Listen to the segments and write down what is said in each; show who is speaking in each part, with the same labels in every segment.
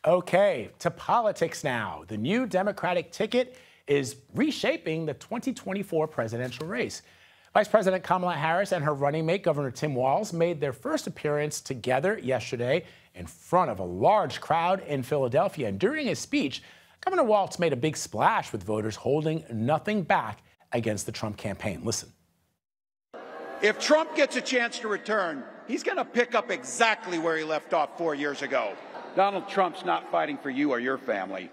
Speaker 1: Okay, to politics now. The new Democratic ticket is reshaping the 2024 presidential race. Vice President Kamala Harris and her running mate, Governor Tim Walz, made their first appearance together yesterday in front of a large crowd in Philadelphia. And during his speech, Governor Walz made a big splash with voters, holding nothing back against the Trump campaign. Listen.
Speaker 2: If Trump gets a chance to return, he's going to pick up exactly where he left off 4 years ago. Donald Trump's not fighting for you or your family.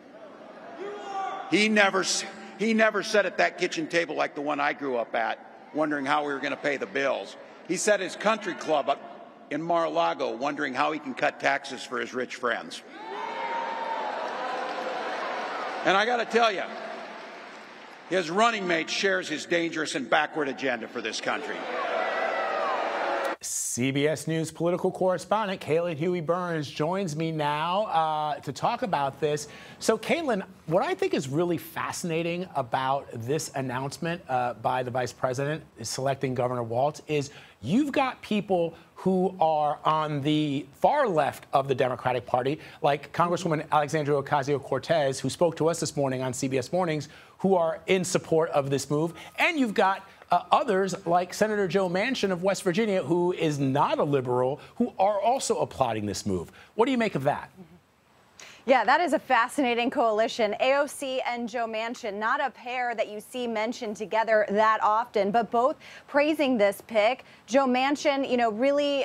Speaker 2: He never sat at that kitchen table like the one I grew up at, wondering how we were going to pay the bills. He sat at his country club up in Mar-a-Lago, wondering how he can cut taxes for his rich friends. And I got to tell you, his running mate shares his dangerous and backward agenda for this country.
Speaker 1: CBS News political correspondent Caitlin Huey-Burns joins me now to talk about this. So, Caitlin, what I think is really fascinating about this announcement by the vice president selecting Governor Walz is you've got people who are on the far left of the Democratic Party, like Congresswoman Alexandria Ocasio-Cortez, who spoke to us this morning on CBS Mornings, who are in support of this move. And you've got others like Senator Joe Manchin of West Virginia, who is not a liberal, who are also applauding this move. What do you make of that?
Speaker 3: Yeah, that is a fascinating coalition. AOC and Joe Manchin, not a pair that you see mentioned together that often, but both praising this pick. Joe Manchin, really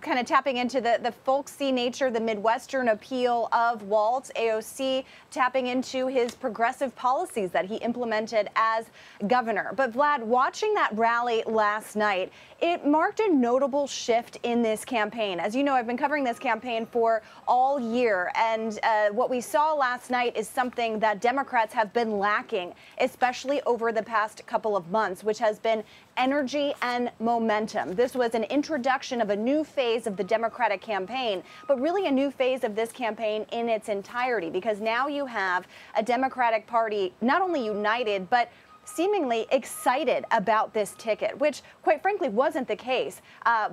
Speaker 3: kind of tapping into the folksy nature, the Midwestern appeal of Walz. AOC tapping into his progressive policies that he implemented as governor. But Vlad, watching that rally last night, it marked a notable shift in this campaign. As you know, I've been covering this campaign for all year, and what we saw last night is something that Democrats have been lacking, especially over the past couple of months, which has been energy and momentum. This was an introduction of a new phase of the Democratic campaign, but really a new phase of this campaign in its entirety, because now you have a Democratic Party not only united, but seemingly excited about this ticket, which quite frankly wasn't the case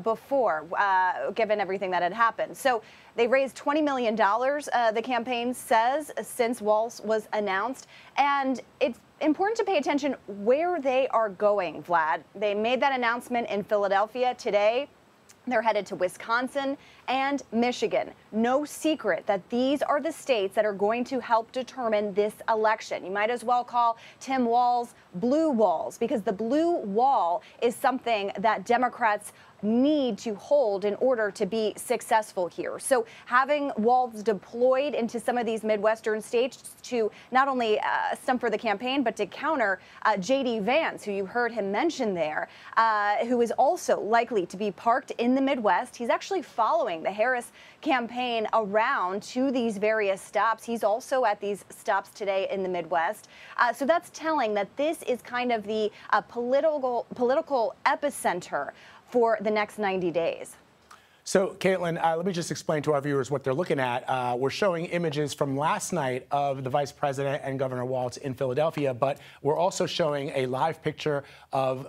Speaker 3: before, given everything that had happened. So they raised $20 million, the campaign says, since Walz was announced. And it's important to pay attention where they are going, Vlad. They made that announcement in Philadelphia today. They're headed to Wisconsin and Michigan. No secret that these are the states that are going to help determine this election. You might as well call Tim Walz Blue Walls, because the blue wall is something that Democrats need to hold in order to be successful here. So having Walz deployed into some of these Midwestern states to not only stump for the campaign, but to counter J.D. Vance, who you heard him mention there, who is also likely to be parked in the Midwest. He's actually following the Harris campaign around to these various stops. He's also at these stops today in the Midwest. So that's telling that this is kind of the political epicenter for the next 90 days.
Speaker 1: So, Caitlin, let me just explain to our viewers what they're looking at. We're showing images from last night of the vice president and Governor Walz in Philadelphia, but we're also showing a live picture of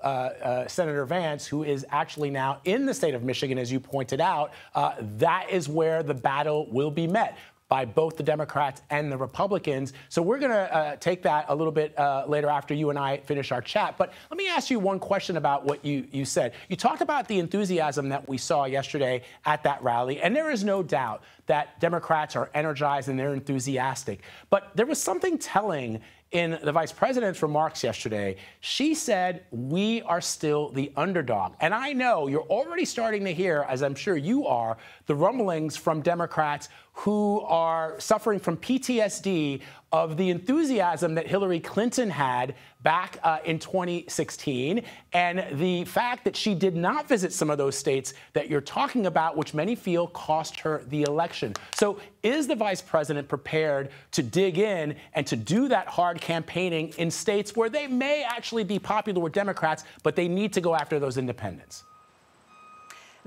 Speaker 1: Senator Vance, who is actually now in the state of Michigan, as you pointed out. That is where the battle will be met by both the Democrats and the Republicans. So we're going to take that a little bit later after you and I finish our chat. But let me ask you one question about what you said. You talked about the enthusiasm that we saw yesterday at that rally, and there is no doubt that Democrats are energized and they're enthusiastic. But there was something telling in the vice president's remarks yesterday. She said, we are still the underdog. And I know you're already starting to hear, as I'm sure you are, the rumblings from Democrats who are suffering from PTSD of the enthusiasm that Hillary Clinton had back in 2016, and the fact that she did not visit some of those states that you're talking about, which many feel cost her the election. So is the vice president prepared to dig in and to do that hard campaigning in states where they may actually be popular with Democrats, but they need to go after those independents?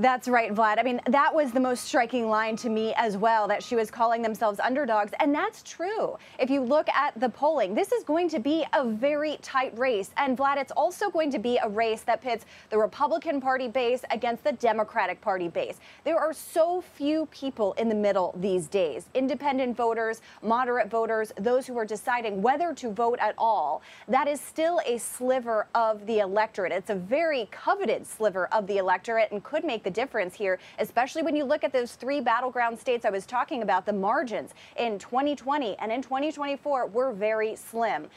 Speaker 3: That's right, Vlad. I mean, that was the most striking line to me as well, that she was calling themselves underdogs. And that's true. If you look at the polling, this is going to be a very tight race. And Vlad, it's also going to be a race that pits the Republican Party base against the Democratic Party base. There are so few people in the middle these days. Independent voters, moderate voters, those who are deciding whether to vote at all. That is still a sliver of the electorate. It's a very coveted sliver of the electorate and could make the difference here, especially when you look at those three battleground states I was talking about. The margins in 2020 and in 2024 were very slim.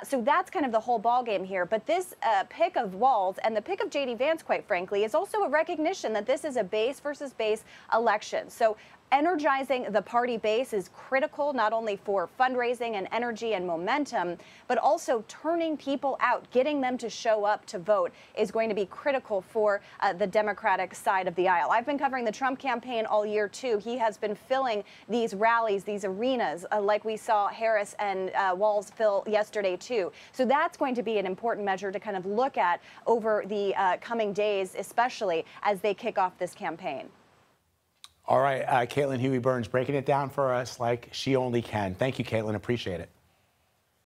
Speaker 3: So that's kind of the whole ballgame here. But this pick of Walz and the pick of J.D. Vance, quite frankly, is also a recognition that this is a base versus base election. So energizing the party base is critical, not only for fundraising and energy and momentum, but also turning people out, getting them to show up to vote is going to be critical for the Democratic side of the aisle. I've been covering the Trump campaign all year, too. He has been filling these rallies, these arenas, like we saw Harris and Walz fill yesterday, too. So that's going to be an important measure to kind of look at over the coming days, especially as they kick off this campaign.
Speaker 1: All right, Caitlin Huey-Burns breaking it down for us like she only can. Thank you, Caitlin. Appreciate it.